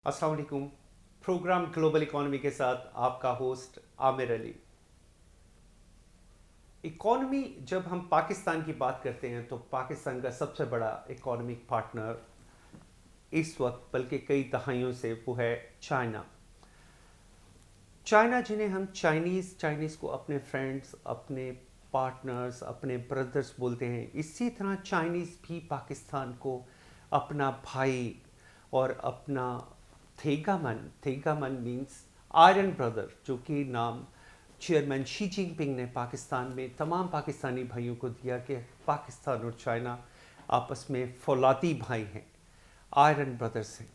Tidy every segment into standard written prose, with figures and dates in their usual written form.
अस्सलाम वालेकुम। Programme global economy के साथ आपका होस्ट आमिर अली। इकोनॉमी, जब हम पाकिस्तान की बात करते हैं तो पाकिस्तान का सबसे बड़ा इकोनॉमिक पार्टनर इस वक्त बल्कि कई दहाइयों से वो है चाइना। चाइना जिन्हें हम चाइनीज़ को अपने फ्रेंड्स, अपने पार्टनर्स, अपने ब्रदर्स बोलते हैं, इसी तरह चाइनीज़ भी पाकिस्तान को अपना भाई और अपना थेगामन मीन्स आयरन ब्रदर, जो कि नाम चेयरमैन शी जिनपिंग ने पाकिस्तान में तमाम पाकिस्तानी भाइयों को दिया कि पाकिस्तान और चाइना आपस में फौलादी भाई हैं, आयरन ब्रदर्स हैं।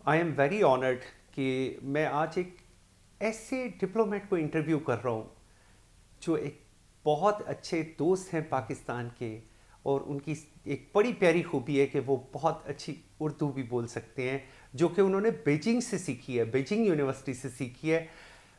आई एम वेरी ऑनर्ड कि मैं आज एक ऐसे डिप्लोमेट को इंटरव्यू कर रहा हूँ जो एक बहुत अच्छे दोस्त हैं पाकिस्तान के, और उनकी एक बड़ी प्यारी खूबी है कि वो बहुत अच्छी उर्दू भी बोल सकते हैं, जो कि उन्होंने बीजिंग से सीखी है, बीजिंग यूनिवर्सिटी से सीखी है।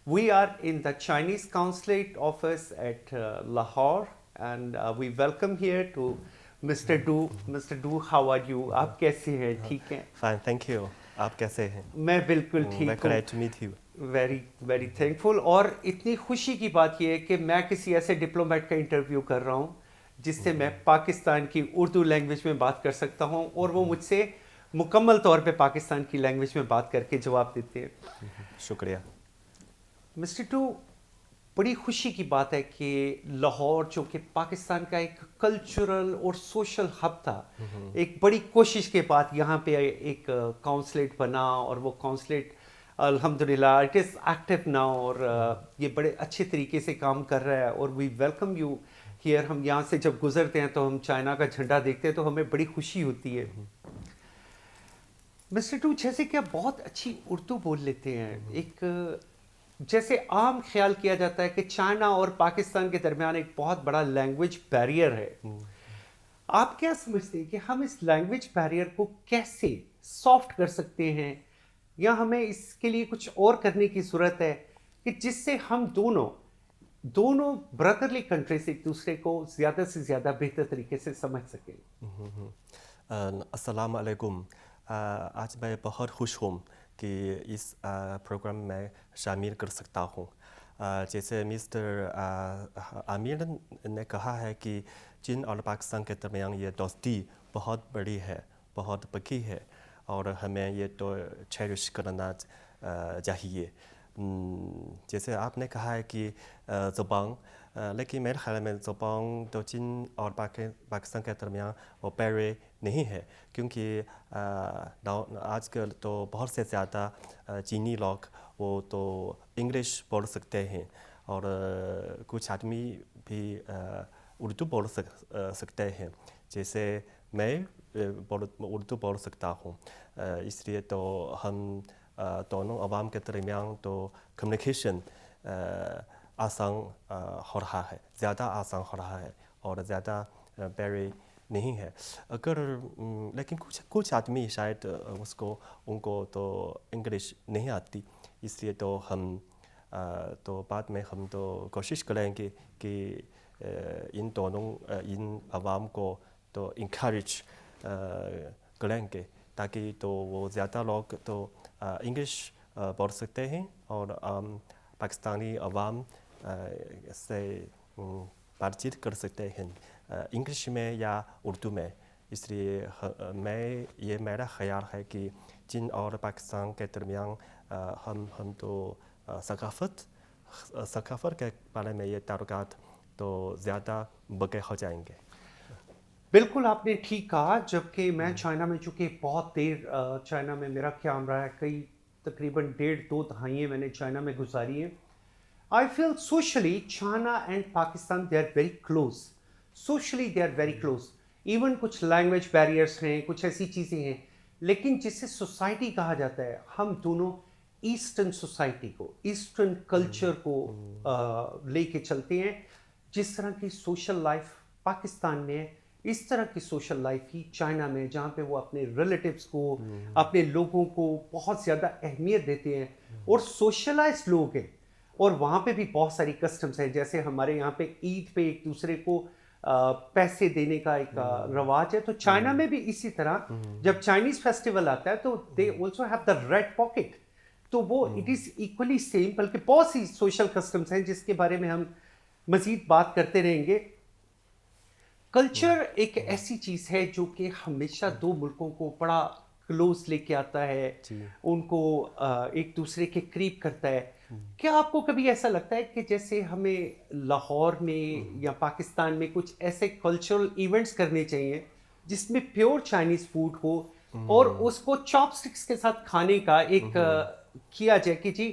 We are in the Chinese consulate office at Lahore and we welcome here to mister Du. Mister Du, how are you? आप कैसे हैं? ठीक हैं? Fine, thank you. आप कैसे हैं? मैं बिल्कुल ठीक हूँ। Great to meet you. Very very thankful. और इतनी खुशी की बात यह है कि मैं किसी ऐसे डिप्लोमेट का इंटरव्यू कर रहा हूँ जिससे मैं पाकिस्तान की उर्दू लैंग्वेज में बात कर सकता हूँ, और वो मुझसे मुकम्मल तौर पे पाकिस्तान की लैंग्वेज में बात करके जवाब देते हैं। शुक्रिया। मिस्टर टू, बड़ी खुशी की बात है कि लाहौर, जो कि पाकिस्तान का एक कल्चरल और सोशल हब था, एक बड़ी कोशिश के बाद यहाँ पे एक काउंसलेट बना, और वो काउंसलेट अल्हम्दुलिल्लाह इट इज़ एक्टिव नाउ, और ये बड़े अच्छे तरीके से काम कर रहा है। और वी वेलकम यू हियर। हम यहाँ से जब गुजरते हैं तो हम चाइना का झंडा देखते हैं तो हमें बड़ी खुशी होती है। मिस्टर टू, जैसे कि आप बहुत अच्छी उर्दू बोल लेते हैं, एक जैसे आम ख्याल किया जाता है कि चाइना और पाकिस्तान के दरमियान एक बहुत बड़ा लैंग्वेज बैरियर है। आप क्या समझते हैं कि हम इस लैंग्वेज बैरियर को कैसे सॉफ्ट कर सकते हैं, या हमें इसके लिए कुछ और करने की ज़रूरत है कि जिससे हम दोनों ब्रदरली कंट्रीज एक दूसरे को ज़्यादा से ज़्यादा बेहतर तरीके से समझ सकें? अस्सलाम वालेकुम। आज मैं बहुत खुश हूँ कि इस प्रोग्राम में शामिल कर सकता हूँ। जैसे मिस्टर आमिर ने कहा है कि चीन और पाकिस्तान के दरमियान ये दोस्ती बहुत बड़ी है, बहुत पक्की है, और हमें ये तो चेरिश करना चाहिए। जैसे आपने कहा है कि ज़ुबान, लेकिन मेरे ख्याल में ज़ुबान तो चीन और पाकिस्तान के दरमियान वो बैरियर नहीं है, क्योंकि आजकल तो बहुत से ज़्यादा चीनी लोग वो तो इंग्लिश बोल सकते हैं, और कुछ आदमी भी उर्दू बोल सकते हैं, जैसे मैं उर्दू बोल सकता हूँ। इसलिए तो हम दोनों अवाम के दरमियान तो कम्युनिकेशन आसान हो रहा है, ज़्यादा आसान हो रहा है, और ज़्यादा बैरियर नहीं है। लेकिन कुछ आदमी शायद उनको तो इंग्लिश नहीं आती, इसलिए तो हम तो बाद में हम तो कोशिश करेंगे कि इन अवाम को तो इंकरेज करेंगे, ताकि तो वो ज़्यादा लोग तो इंग्लिश बोल सकते हैं, और पाकिस्तानी अवाम से बातचीत कर सकते हैं इंग्लिश में या उर्दू में। इसलिए ये मेरा ख्याल है कि चीन और पाकिस्तान के दरमियान हम तो सकाफत के बारे में ये ताल्लुकात तो ज़्यादा बड़े हो जाएंगे। बिल्कुल, आपने ठीक कहा। जबकि मैं चाइना में, चूँकि बहुत देर चाइना में मेरा क़याम रहा है, कई तकरीबन 1.5-2 दहाइयाँ मैंने चाइना में गुजारी हैं। I feel socially China and Pakistan they are very close. Socially they are very close. Even कुछ लैंग्वेज बैरियर्स हैं, कुछ ऐसी चीज़ें हैं, लेकिन जिसे सोसाइटी कहा जाता है, हम दोनों ईस्टर्न सोसाइटी को, ईस्टर्न कल्चर को लेके चलते हैं। जिस तरह की सोशल लाइफ पाकिस्तान में है, इस तरह की सोशल लाइफ ही चाइना में, जहाँ पे वो अपने रिलेटिव्स को, अपने लोगों को बहुत ज़्यादा अहमियत देते हैं, और सोशलाइज लोग हैं। और वहाँ पे भी बहुत सारी कस्टम्स हैं, जैसे हमारे यहाँ पे ईद पे एक दूसरे को पैसे देने का एक रवाज है. तो चाइना में भी इसी तरह जब चाइनीज फेस्टिवल आता है तो they also have the red pocket. तो वो इट इज इक्वली सेम. बल्कि बहुत सी सोशल कस्टम्स हैं जिसके बारे में हम मजीद बात करते रहेंगे. कल्चर एक ऐसी चीज है जो कि हमेशा दो मुल्कों को बड़ा क्लोज लेके आता है, उनको एक दूसरे के करीब करता है. क्या आपको कभी ऐसा लगता है कि जैसे हमें लाहौर में या पाकिस्तान में कुछ ऐसे कल्चरल इवेंट्स करने चाहिए जिसमें प्योर चाइनीज फूड हो और उसको चॉपस्टिक्स के साथ खाने का एक किया जाए कि जी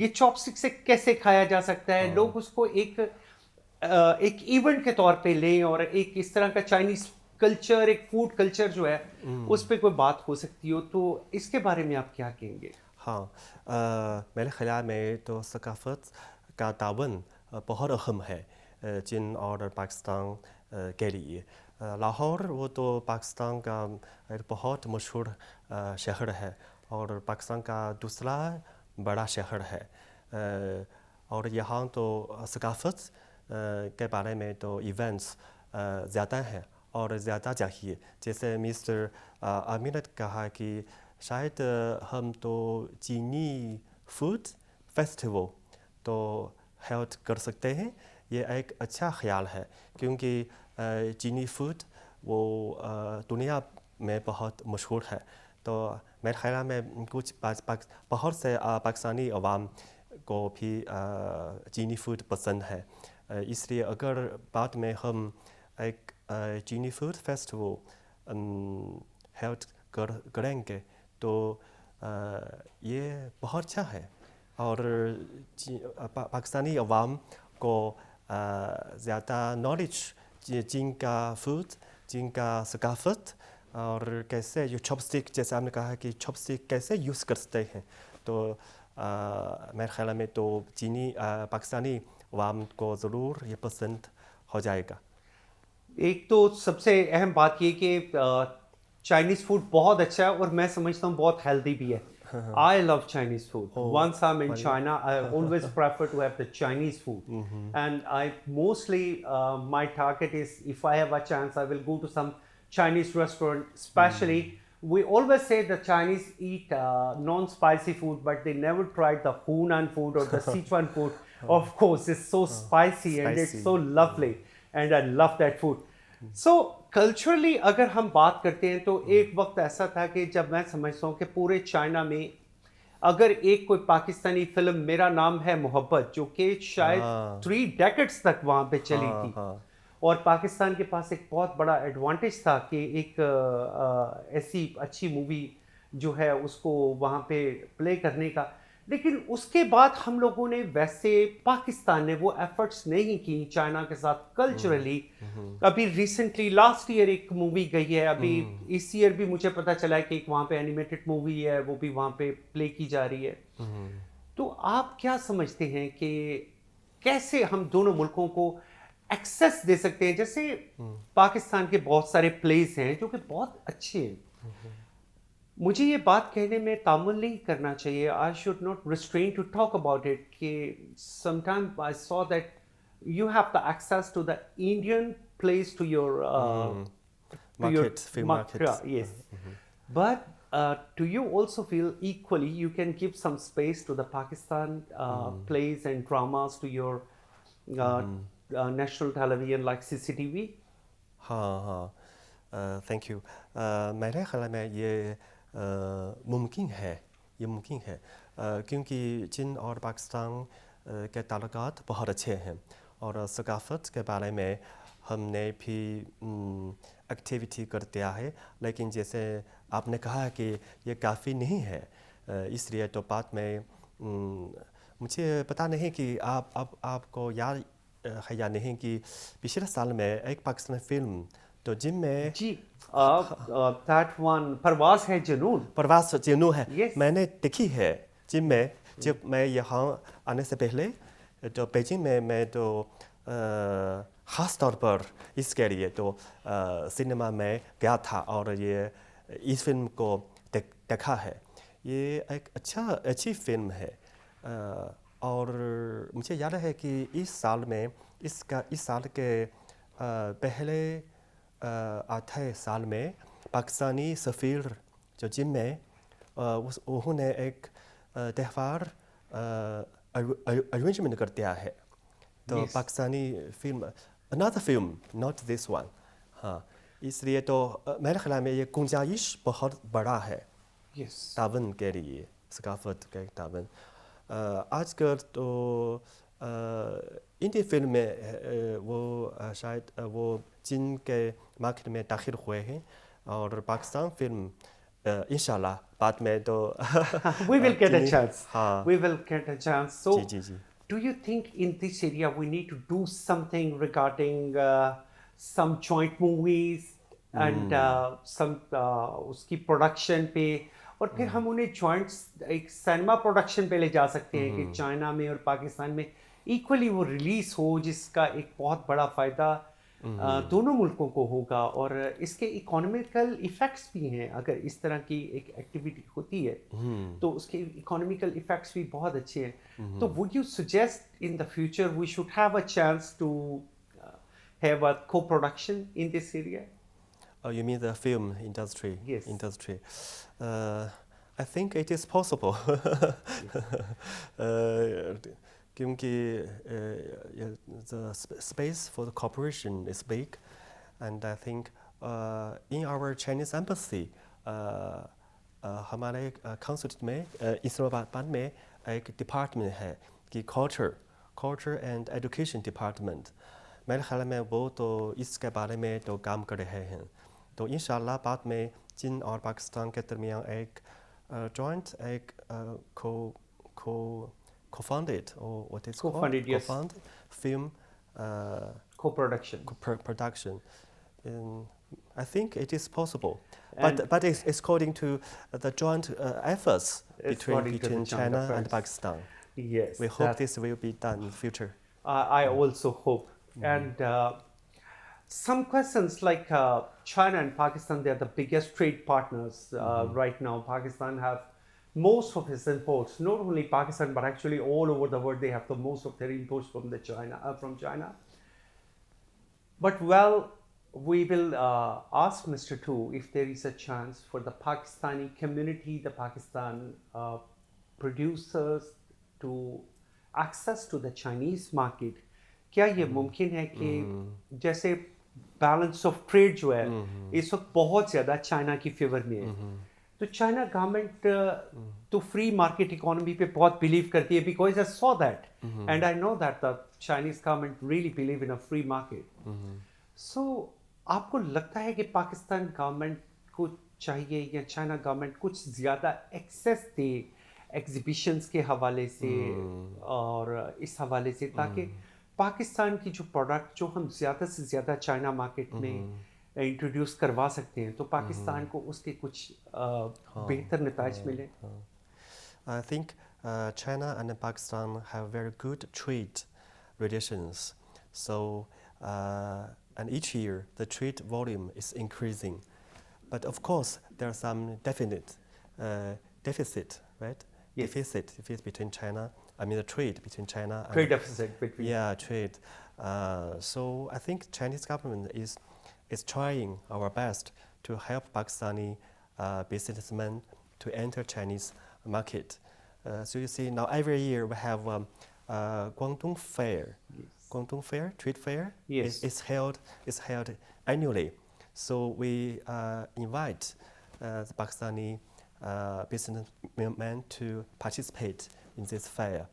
ये चॉपस्टिक से कैसे खाया जा सकता है, लोग उसको एक इवेंट के तौर पे लें और एक इस तरह का चाइनीज कल्चर, एक फूड कल्चर जो है उस पर कोई बात हो सकती हो, तो इसके बारे में आप क्या कहेंगे? हाँ, मेरे ख्याल में तो सकाफत का तावन बहुत अहम है चीन और पाकिस्तान के लिए. लाहौर वो तो पाकिस्तान का एक बहुत मशहूर शहर है और पाकिस्तान का दूसरा बड़ा शहर है. और यहाँ तो सकाफत के बारे में तो इवेंट्स ज़्यादा हैं और ज़्यादा चाहिए. जैसे मिस्टर आमिर ने कहा कि शायद हम तो चीनी फूड फेस्टिवल तो हेल्ड कर सकते हैं. ये एक अच्छा ख्याल है क्योंकि चीनी फूड वो दुनिया में बहुत मशहूर है. तो मेरे ख्याल में कुछ बहुत से पाकिस्तानी अवाम को भी चीनी फूड पसंद है. इसलिए अगर बाद में हम एक चीनी फूड फेस्टिवल हेल्ड करेंगे तो ये बहुत अच्छा है और पाकिस्तानी अवाम को ज़्यादा नॉलेज चीन का फूड, चीन का सकाफत और कैसे ये चॉपस्टिक, जैसे आपने कहा कि चॉपस्टिक कैसे यूज़ कर सकते हैं. तो मेरे ख्याल में तो चीनी पाकिस्तानी अवाम को ज़रूर ये पसंद हो जाएगा. एक तो सबसे अहम बात ये कि चाइनीज फूड बहुत अच्छा है और मैं समझता हूँ बहुत हेल्दी भी है. I love Chinese food. Once I'm in China, I always prefer to have the Chinese food. And I mostly, my target is if I have a chance, I will go to some Chinese restaurant. Especially, we always say the Chinese eat non-spicy food, but they never tried the Hunan food or the Sichuan food. Of course, it's so spicy and it's so lovely. And I love that food. So culturally अगर हम बात करते हैं तो एक वक्त ऐसा था कि जब मैं समझता हूँ कि पूरे चाइना में अगर एक कोई पाकिस्तानी फिल्म मेरा नाम है मोहब्बत जो कि शायद 3 डेकेड्स तक वहाँ पे चली थी और पाकिस्तान के पास एक बहुत बड़ा एडवांटेज था कि एक ऐसी अच्छी मूवी जो है उसको वहाँ पे प्ले करने का. लेकिन उसके बाद हम लोगों ने वैसे पाकिस्तान ने वो एफर्ट्स नहीं की चाइना के साथ कल्चरली. अभी रिसेंटली लास्ट ईयर एक मूवी गई है, अभी इस ईयर भी मुझे पता चला है कि एक वहाँ पे एनिमेटेड मूवी है वो भी वहाँ पे प्ले की जा रही है. तो आप क्या समझते हैं कि कैसे हम दोनों मुल्कों को एक्सेस दे सकते हैं? जैसे पाकिस्तान के बहुत सारे प्लेस हैं जो कि बहुत अच्छे हैं. मुझे ये बात कहने में तामुल नहीं करना चाहिए. I should not restrain to talk about it कि sometime I saw that you have the access to the Indian place to your market. Yes. But do you also feel equally you can give some space to the Pakistan plays and dramas to your national television like CCTV? हाँ, thank you. मेरे ख्याल में ये मुमकिन है क्योंकि चीन और पाकिस्तान के ताल्लुकात बहुत अच्छे हैं और सकाफत के बारे में हमने भी एक्टिविटी करते है. लेकिन जैसे आपने कहा कि ये काफ़ी नहीं है, इसलिए तो बात में मुझे पता नहीं कि आपको याद है या नहीं कि पिछले साल में एक पाकिस्तानी फिल्म तो जिनमें जी that one परवाज़ है जुनून है. Yes. मैंने देखी है जिनमें जब मैं यहाँ आने से पहले तो बीजिंग में मैं तो ख़ास तौर पर इसके लिए तो सिनेमा में गया था और ये इस फिल्म को देखा है. ये एक अच्छी फिल्म है और मुझे याद है कि इस साल के पहले आधे साल में पाकिस्तानी सफ़ीर जो जिम में उन्होंने एक त्यौहार अरेंजमेंट कर दिया है तो Yes. Pakistani film another film not this one हाँ इसलिए तो मेरे ख्याल में ये गुंजाइश बहुत बड़ा है Yes. तावन के लिए सकाफत के तावन आजकल तो इंडी फिल्म में वो शायद वो चीन के मार्केट में दाखिल हुए हैं और पाकिस्तान फिल्म इंशाल्लाह बाद में तो We will get a chance. हाँ We will get a chance. So, ji ji do you think in this area we need to do something regarding some joint movies and some उसकी production पे और फिर हम उन्हें joint एक cinema production पे ले जा सकते हैं कि चाइना में और पाकिस्तान में इक्वली वो रिलीज हो जिसका एक बहुत बड़ा फ़ायदा दोनों मुल्कों को होगा और इसके इकोनॉमिकल इफ़ेक्ट्स भी हैं अगर इस तरह की एक एक्टिविटी होती है तो उसके इकोनॉमिकल इफ़ेक्ट्स भी बहुत अच्छे हैं तो would you suggest in the future we should have a chance to have a co production in this area Oh, you mean the film industry? Yes. Industry. I think it is possible. क्योंकि the space for the cooperation is big, and I think in our Chinese embassy, हमारे consulate में इस्लामाबाद में एक department है कि culture and education department. मेरे ख्याल में वो तो इसके बारे में तो काम कर रहे हैं तो इंशाल्लाह बाद में चीन और पाकिस्तान के दरमियान एक joint एक co-funded or what is Co-funded, yes. co-funded film co-production production. I think it is possible, And- but it's according to the joint efforts According to the between joint China and efforts. Pakistan. yes We hope this will be done in the future. I also hope. And some questions like China and Pakistan, they are the biggest trade partners right now. Pakistan have most of its imports, not only Pakistan, but actually all over the world, they have the most of their imports from from China. But well, we will ask Mr. Tu if there is a chance for the Pakistani community, the Pakistan producers to access to the Chinese market. क्या ये मुमकिन है कि जैसे balance of trade जो है इस वक्त बहुत ज़्यादा चाइना की फेवर में है तो चाइना गवर्नमेंट तो फ्री मार्केट इकोनॉमी पे बहुत बिलीव करती है because I saw that and I know that the Chinese government really believe in a free market so आपको लगता है कि पाकिस्तान गवर्नमेंट को चाहिए या चाइना गवर्नमेंट कुछ ज़्यादा एक्सेस दे एग्जीबिशंस के हवाले से और इस हवाले से ताकि पाकिस्तान की जो प्रोडक्ट जो हम ज़्यादा से ज़्यादा चाइना मार्केट में इंट्रोड्यूस करवा सकते हैं तो पाकिस्तान को उसके कुछ बेहतर नताइज मिले I think China and Pakistan have very good trade relations. So, and each year the trade volume is increasing. But of course, there are some definite deficit, right? Yes. Deficit between China. I mean, the trade between China and trade deficit between trade. So I think Chinese government is trying our best to help Pakistani businessmen to enter Chinese market. So you see, now every year we have Guangdong Fair. Yes. Guangdong Fair, trade fair, Yes. is held annually. So we invite the Pakistani businessmen to participate in this fair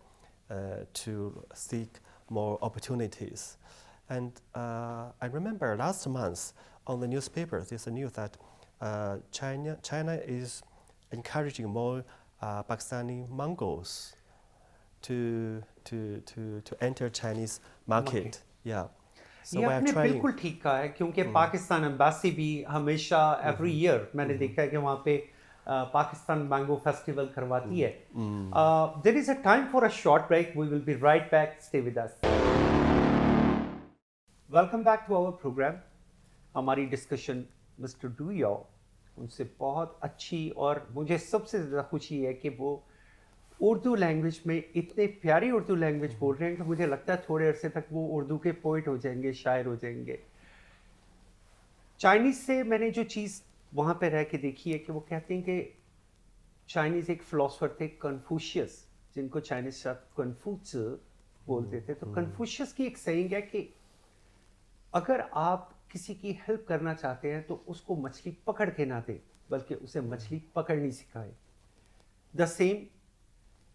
to seek more opportunities. And I remember last month on the newspaper, there's a news that China is encouraging more Pakistani Mongols to enter Chinese market. Yeah. So ये we are आपने trying. बिल्कुल ठीक कहा है क्योंकि Pakistan embassy भी हमेशा every year मैंने देखा है कि वहाँ पे पाकिस्तान मैंगो फेस्टिवल करवाती है there is a time for a short break we will be right back stay with us welcome back to our program हमारी डिस्कशन मिस्टर डू यू उनसे बहुत अच्छी और मुझे सबसे ज़्यादा खुशी है कि वो उर्दू लैंग्वेज में इतने प्यारी उर्दू लैंग्वेज बोल रहे हैं कि मुझे लगता है थोड़े अरसे तक वो उर्दू के पोइट हो जाएंगे शायर हो जाएंगे चाइनीज़ से मैंने जो चीज़ वहाँ पे रह के देखी है कि वो कहते हैं कि चाइनीज़ एक फ़िलॉसफ़र थे कन्फ्यूशियस, जिनको चाइनीज़ शब्द कन्फ्यूज बोलते थे। तो कन्फ्यूशियस की एक सेइंग है कि अगर आप किसी की हेल्प करना चाहते हैं तो उसको मछली पकड़ के ना दें, बल्कि उसे मछली पकड़नी सिखाएं। द सेम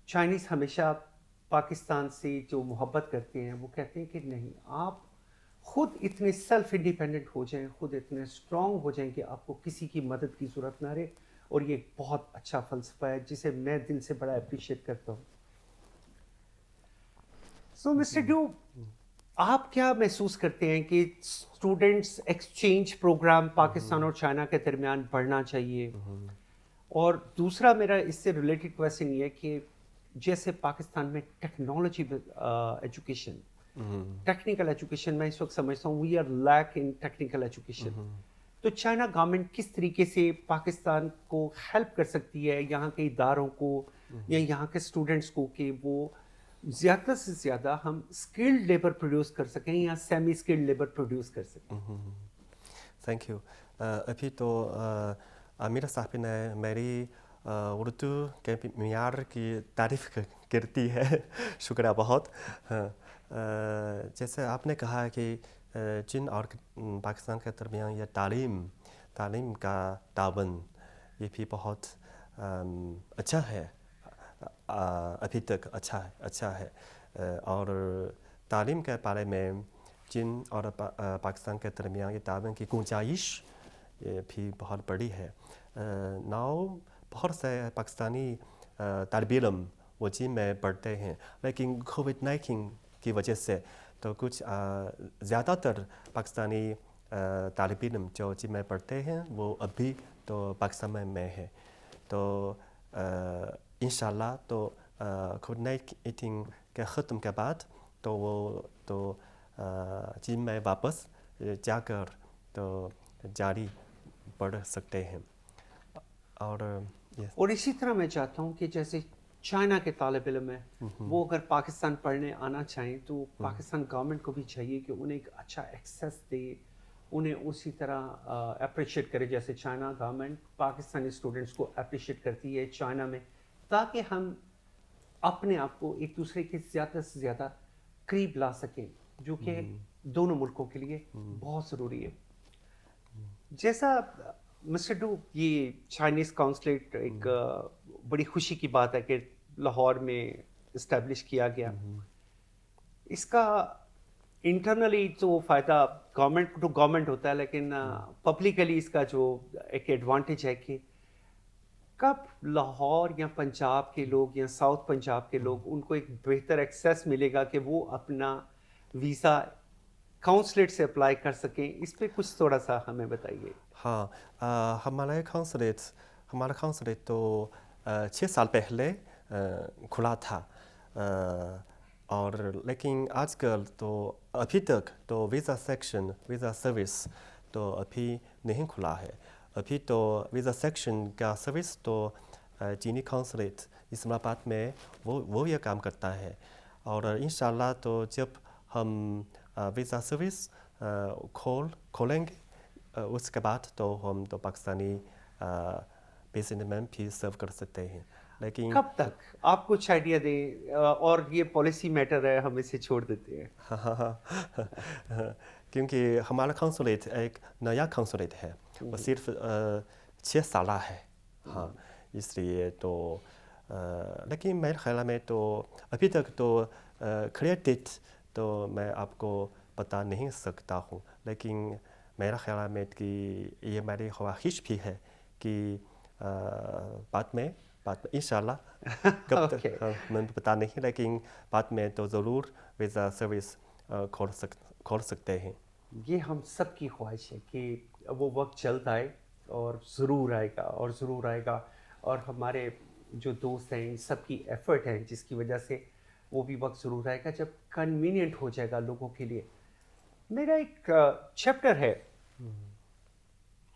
चाइनीज़ हमेशा पाकिस्तान से जो मोहब्बत करते हैं वो कहते हैं कि नहीं, आप खुद इतने सेल्फ इंडिपेंडेंट हो जाएं, खुद इतने स्ट्रांग हो जाएं कि आपको किसी की मदद की ज़रूरत ना रहे। और ये एक बहुत अच्छा फ़लसफ़ा है जिसे मैं दिल से बड़ा अप्रिशिएट करता हूँ। सो मिस्टर डू, आप क्या महसूस करते हैं कि स्टूडेंट्स एक्सचेंज प्रोग्राम पाकिस्तान और चाइना के दरमियान बढ़ना चाहिए? और दूसरा मेरा इससे रिलेटेड क्वेश्चन ये है कि जैसे पाकिस्तान में टेक्नोलॉजी एजुकेशन, टेक्निकल एजुकेशन, मैं इस वक्त समझता हूँ we are lack in technical education. तो चाइना गवर्नमेंट किस तरीके से पाकिस्तान को हेल्प कर सकती है, यहाँ के इदारों को या यहाँ के स्टूडेंट्स को, कि वो ज़्यादा से ज़्यादा हम स्किल्ड लेबर प्रोड्यूस कर सकें या सेमी स्किल्ड लेबर प्रोड्यूस कर सकें? Thank you. अभी तो आमिर साहब ने मेरी उर्दू के मियार की तारीफ़ करती है। शुक्रिया बहुत। जैसे आपने कहा कि चीन और पाकिस्तान के दरमियान ये तालीम का तावन ये भी बहुत अच्छा है, अभी तक अच्छा है। और तालीम के बारे में चीन और पाकिस्तान के दरमियान ये तावन की गुंजाइश ये भी बहुत बड़ी है। नाउ बहुत से पाकिस्तानी तालिब इल्म वो चीन में पढ़ते हैं, लेकिन कोविड-19 की वजह से तो कुछ ज़्यादातर पाकिस्तानी तालिब इल्म जो चीन में पढ़ते हैं वो अभी तो पाकिस्तान में है। तो इंशाल्लाह तो कोविड-19 के ख़त्म के बाद तो वो तो चीन में वापस जाकर तो जारी पढ़ सकते हैं। और इसी तरह मैं चाहता हूँ कि जैसे चाइना के तालिब इल्म है, वो अगर पाकिस्तान पढ़ने आना चाहें तो पाकिस्तान गवर्नमेंट को भी चाहिए कि उन्हें एक अच्छा एक्सेस दे, उन्हें उसी तरह अप्रिशिएट करे जैसे चाइना गवर्नमेंट पाकिस्तानी स्टूडेंट्स को अप्रिशिएट करती है चाइना में, ताकि हम अपने आप को एक दूसरे के ज़्यादा से ज़्यादा करीब ला सकें, जो कि दोनों मुल्कों के लिए बहुत ज़रूरी है। जैसा मिस्टर डू, ये चाइनीज़ काउंसलेट एक बड़ी खुशी की बात है कि लाहौर में इस्टेब्लिश किया गया। इसका इंटरनली तो फ़ायदा गवर्नमेंट टू गवर्नमेंट होता है, लेकिन पब्लिकली इसका जो एक एडवांटेज है कि कब लाहौर या पंजाब के लोग या साउथ पंजाब के लोग, उनको एक बेहतर एक्सेस मिलेगा कि वो अपना वीज़ा काउंसलेट से अप्लाई कर सकें, इस पे कुछ थोड़ा सा हमें बताइए। हाँ, हमारा काउंसलेट तो 6 साल पहले खुला था, और लेकिन आजकल तो अभी तक तो वीज़ा सर्विस तो अभी नहीं खुला है। अभी तो वीज़ा सेक्शन का सर्विस तो चीनी काउंसलेट इस्लामाबाद में वो ये काम करता है। और इंशाल्लाह तो जब हम वीज़ा सर्विस खोलेंगे उसके बाद तो हम तो पाकिस्तानी बिजनेसमैन भी सर्व कर सकते हैं। लेकिन कब तक आप कुछ आइडिया दें, और ये पॉलिसी मैटर है, हम इसे छोड़ देते हैं। क्योंकि हमारा काउंसलेट एक नया काउंसलेट है, वो सिर्फ 6 साल है। हाँ, इसलिए तो लेकिन मेरे ख्याल में तो अभी तक तो क्रेडिट तो मैं आपको बता नहीं सकता हूँ, लेकिन मेरा ख्याल में कि ये मेरी ख्वाहिश भी है कि बाद में इंशाल्लाह कब तक मैं बता नहीं, लेकिन बाद में तो ज़रूर वीज़ा सर्विस खोल सकते हैं। ये हम सब की ख्वाहिश है कि वो वक्त जल्द आए, और ज़रूर आएगा। और हमारे जो दोस्त हैं, इन सब की एफ़र्ट है जिसकी वजह से वो भी वक्त ज़रूर आएगा जब कन्वीनियंट हो जाएगा लोगों के लिए। मेरा एक चैप्टर है,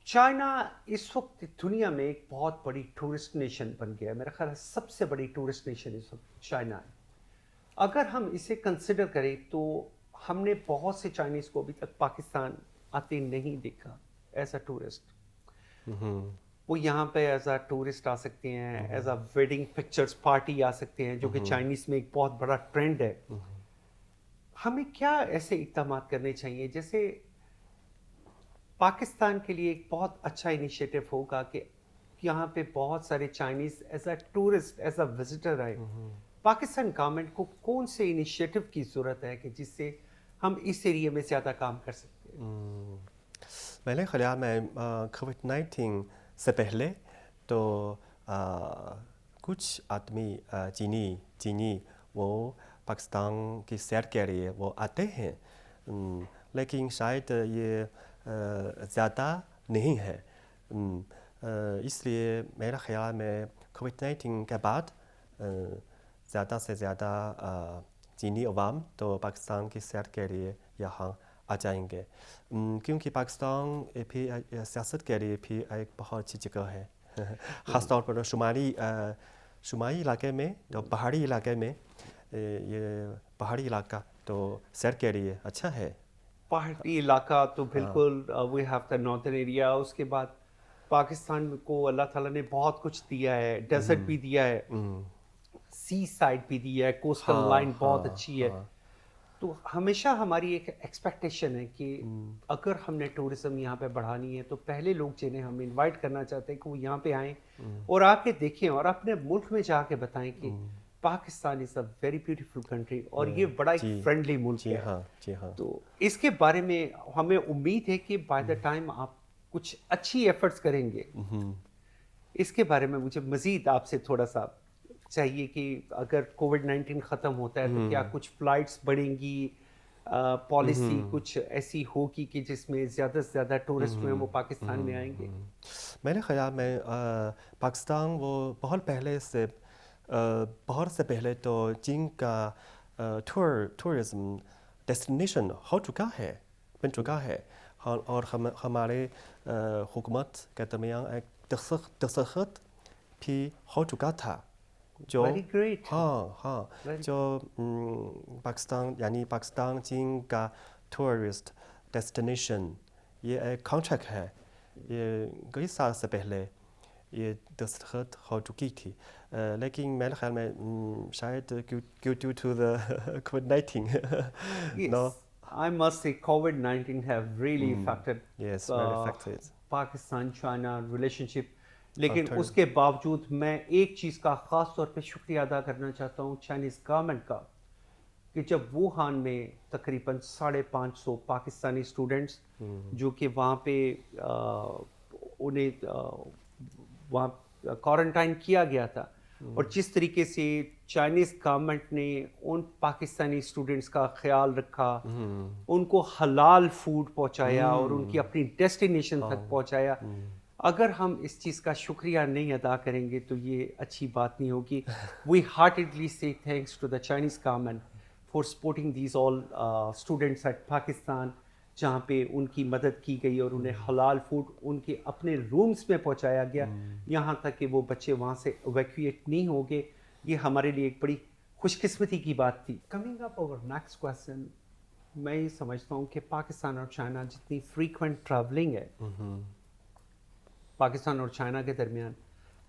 चाइना इस वक्त दुनिया में एक बहुत बड़ी टूरिस्ट नेशन बन गया है। मेरा ख्याल है सबसे बड़ी टूरिस्ट नेशन इस वक्त चाइना है। अगर हम इसे कंसिडर करें तो हमने बहुत से चाइनीज़ को अभी तक पाकिस्तान आते नहीं देखा। As a tourist. वो यहाँ पे एज अ टूरिस्ट आ सकते हैं, as a wedding pictures party आ सकते हैं, जो कि चाइनीज़ में एक बहुत बड़ा ट्रेंड है। हमें क्या ऐसे इक़दाम करने चाहिए? जैसे पाकिस्तान के लिए एक बहुत अच्छा इनिशिएटिव होगा कि यहाँ पे बहुत सारे Chinese as a tourist, as a visitor आए। पाकिस्तान गवर्नमेंट को कौन से इनिशिएटिव की ज़रूरत है कि जिससे हम इस एरिया में ज़्यादा काम कर सकते हैं? मेरे ख्याल में कोविड-19 से पहले तो कुछ आदमी चीनी वो पाकिस्तान की सैर के लिए वो आते हैं, लेकिन शायद ये ज़्यादा नहीं है। इसलिए मेरा ख्याल में कोविड-19 के बाद ज़्यादा से ज़्यादा चीनी अवाम तो पाकिस्तान की सैर के लिए यहाँ आ जाएंगे, क्योंकि पाकिस्तान भी सियासत के लिए भी एक बहुत अच्छी जगह है। ख़ास तौर पर शुमाली इलाके में, तो पहाड़ी इलाके में, ये पहाड़ी इलाका तो सैर के लिए अच्छा है। पहाड़ी इलाका तो बिल्कुल, we have the northern area. उसके बाद पाकिस्तान को अल्लाह ताला ने बहुत कुछ दिया है, डेजर्ट भी दिया है, सी साइड भी दिया है, कोस्टल लाइन बहुत अच्छी है। तो हमेशा हमारी एक एक्सपेक्टेशन है कि अगर हमने टूरिज्म यहाँ पे बढ़ानी है तो पहले लोग जिन्हें हम इनवाइट करना चाहते हैं कि वो यहाँ पे आएँ और आके देखें और अपने मुल्क में जाके बताएं कि Pakistan is a very beautiful country और ये बड़ा एक फ्रेंडली मुल्क है। जी हाँ। तो इसके बारे में हमें उम्मीद है कि बाय द टाइम आप कुछ अच्छी एफर्ट्स करेंगे। इसके बारे में मुझे मज़ीद आपसे थोड़ा सा चाहिए कि अगर कोविड-19 ख़त्म होता है तो क्या कुछ फ़्लाइट्स बढ़ेंगी, पॉलिसी कुछ ऐसी होगी कि जिसमें ज़्यादा से ज़्यादा टूरिस्ट जो हैं वो पाकिस्तान में आएंगे? मेरे ख्याल में पाकिस्तान वो बहुत से पहले तो चीन का टूरिज्म डेस्टिनेशन बन चुका है, और हमारे हुकूमत के दरमियान एक दस्तखत भी हो चुका था, जो Very great. जो पाकिस्तान चीन का टूरिस्ट डेस्टिनेशन ये एक कॉन्ट्रैक्ट है, ये कई साल से पहले ये दस्तखत हो चुकी थी, लेकिन मेरे ख्याल में शायद due to the COVID-19 no. I must say COVID-19 have really affected very affected Pakistan China relationship. लेकिन उसके बावजूद मैं एक चीज़ का ख़ास तौर पे शुक्रिया अदा करना चाहता हूँ चाइनीज़ गवर्नमेंट का, कि जब वुहान में तकरीबन 550 पाकिस्तानी स्टूडेंट्स जो कि वहाँ पे उन्हें वहाँ क्वारंटाइन किया गया था, और जिस तरीके से चाइनीज़ गवर्नमेंट ने उन पाकिस्तानी स्टूडेंट्स का ख्याल रखा, उनको हलाल फूड पहुँचाया और उनकी अपनी डेस्टिनेशन तक पहुँचाया, अगर हम इस चीज़ का शुक्रिया नहीं अदा करेंगे तो ये अच्छी बात नहीं होगी। वी हार्टेडली से thanks to the Chinese government for supporting these all students at Pakistan, जहाँ पे उनकी मदद की गई और उन्हें हलाल फूड उनके अपने रूम्स में पहुँचाया गया, यहाँ तक कि वो बच्चे वहाँ से इवैक्यूएट नहीं हो गए। ये हमारे लिए एक बड़ी खुशकिस्मती की बात थी। Coming up over next question, मैं ये समझता हूँ कि पाकिस्तान और चाइना जितनी फ्रीक्वेंट ट्रैवलिंग है पाकिस्तान और चाइना के दरमियान,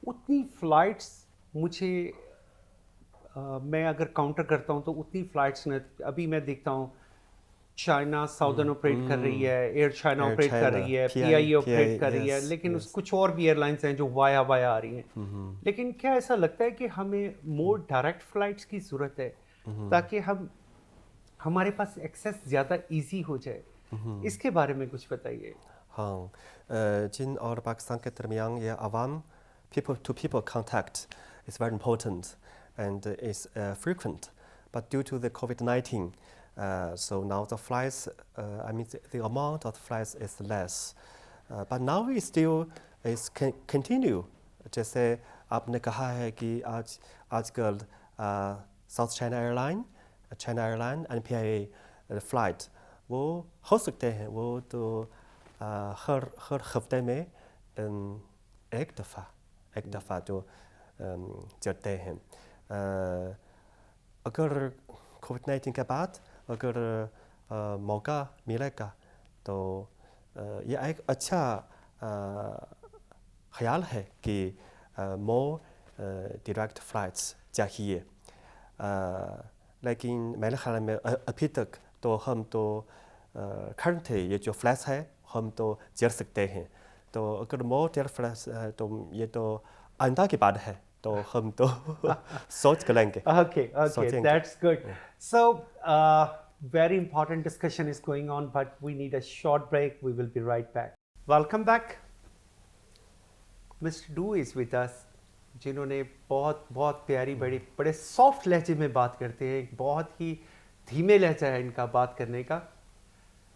उतनी फ़्लाइट्स मुझे मैं अगर काउंटर करता हूँ तो उतनी फ़्लाइट्स ने, अभी मैं देखता हूँ चाइना साउदर्न ऑपरेट कर रही है, एयर चाइना ऑपरेट कर रही है, PIA ऑपरेट कर रही है, लेकिन कुछ और भी एयरलाइंस हैं जो वाया आ रही हैं। लेकिन क्या ऐसा लगता है कि हमें मोर डायरेक्ट फ़्लाइट्स की ज़रूरत है ताकि हमारे पास एक्सेस ज़्यादा ईजी हो जाए? इसके बारे में कुछ बताइए। हाँ, चीन और पाकिस्तान के दरमियान ये आवाम people to people contact is very important and is frequent, but due to the COVID-19, so now the flights, the amount of flights is less, but now it still is continue. जैसे आपने कहा है कि आजकल South China Airline and PIA flight वो हो सकते हैं, वो तो हर हफ्ते में एक दफ़ा जो चलते हैं। अगर कोविड-19 के बाद अगर मौका मिलेगा तो ये एक अच्छा ख्याल है कि मोर डायरेक्ट फ्लाइट्स चाहिए, लेकिन मेरे ख्याल में अभी तक तो हम तो करंटली ये जो फ्लाइट्स है हम तो चल सकते हैं, तो अगर मोर डायरेक्ट फ्लाइट्स है तो ये तो आइंदा की बात है, तो हम तो सोच कर लेंगे. Okay, that's good. So, very important discussion is going on, but we need a short break. We will be right back. Welcome back. Mr. Dou is with us, जिन्होंने बहुत बहुत प्यारी बड़े सॉफ्ट लहजे में बात करते हैं, बहुत ही धीमे लहजा है इनका बात करने का.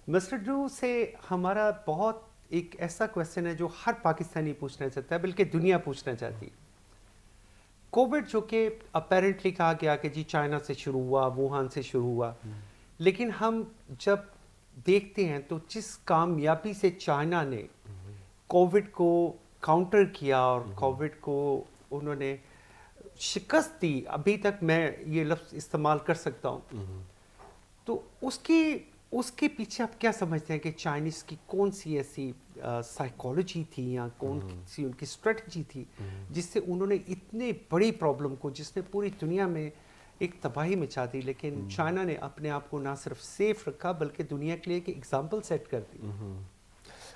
मिस्टर डू से हमारा बहुत एक ऐसा क्वेश्चन है जो हर पाकिस्तानी पूछना चाहता है, बल्कि दुनिया पूछना चाहती है. कोविड जो कि अपेरेंटली कहा गया कि जी चाइना से शुरू हुआ, वुहान से शुरू हुआ, लेकिन हम जब देखते हैं तो जिस कामयाबी से चाइना ने कोविड को काउंटर किया और कोविड को उन्होंने शिकस्त दी, अभी तक मैं ये लफ्ज़ इस्तेमाल कर सकता हूँ, तो उसके पीछे आप क्या समझते हैं कि चाइनीज़ की कौन सी ऐसी साइकोलॉजी थी या कौन सी उनकी स्ट्रेटजी थी जिससे उन्होंने इतने बड़ी प्रॉब्लम को, जिसने पूरी दुनिया में एक तबाही मचा दी, लेकिन चाइना ने अपने आप को ना सिर्फ सेफ रखा बल्कि दुनिया के लिए एक एग्जाम्पल सेट कर दी.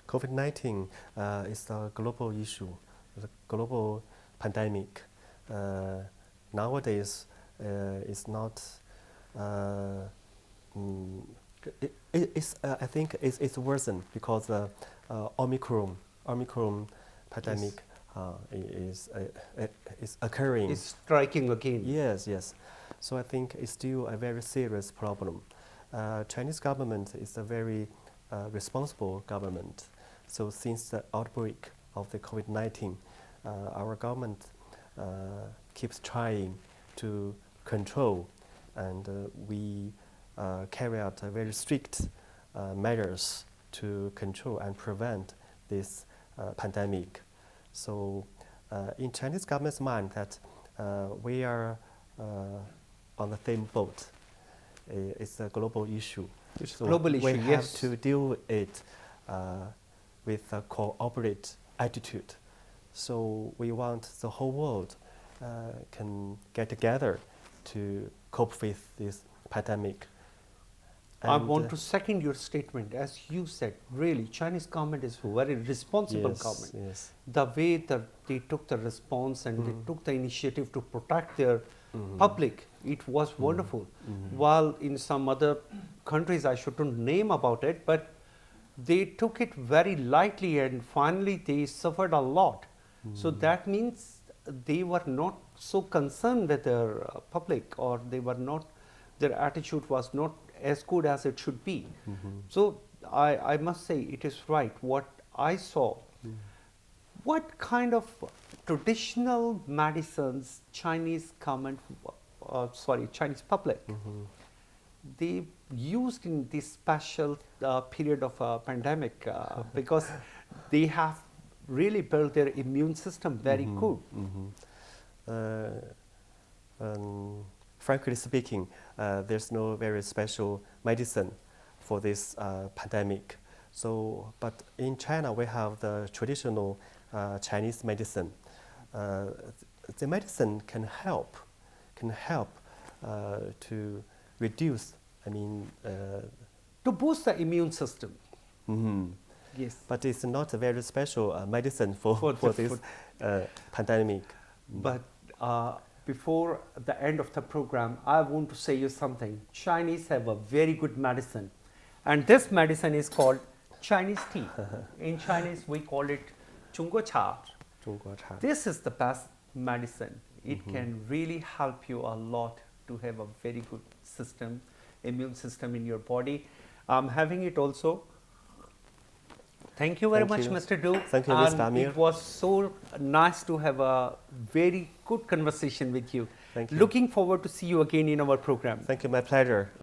COVID-19 is a global issue, a global pandemic. Nowadays, it's not. I think it's worsened because Omicron pandemic is occurring. It's striking again. Yes. So I think it's still a very serious problem. Chinese government is a very responsible government. So since the outbreak of the COVID-19, our government keeps trying to control, and we carry out very strict measures to control and prevent this pandemic. So in Chinese government's mind that we are on the same boat. It's a global issue. It's a global issue, we have to deal with it with a cooperative attitude. So we want the whole world can get together to cope with this pandemic. I want to second your statement. As you said, really, Chinese government is a very responsible government. Yes. The way that they took the response and they took the initiative to protect their public, it was wonderful. While in some other countries, I shouldn't name about it, but they took it very lightly and finally they suffered a lot. So that means they were not so concerned with their public, or their attitude was not as good as it should be. So I must say it is right what I saw. What kind of traditional medicines Chinese public they used in this special period of a pandemic because they have really built their immune system very good. Frankly speaking, there's no very special medicine for this pandemic. So, but in China, we have the traditional Chinese medicine. The medicine can help to reduce. To boost the immune system. Yes. But it's not a very special medicine for this pandemic. But before the end of the program, I want to say you something. Chinese have a very good medicine, and this medicine is called Chinese tea. In Chinese, we call it Cha. This is the best medicine. It can really help you a lot to have a very good system, immune system in your body. I'm having it also. Thank you very much, Mr. Dou. Thank you, Mr. Amir. It was so nice to have a very good conversation with you. Thank you. Looking forward to see you again in our program. Thank you, my pleasure.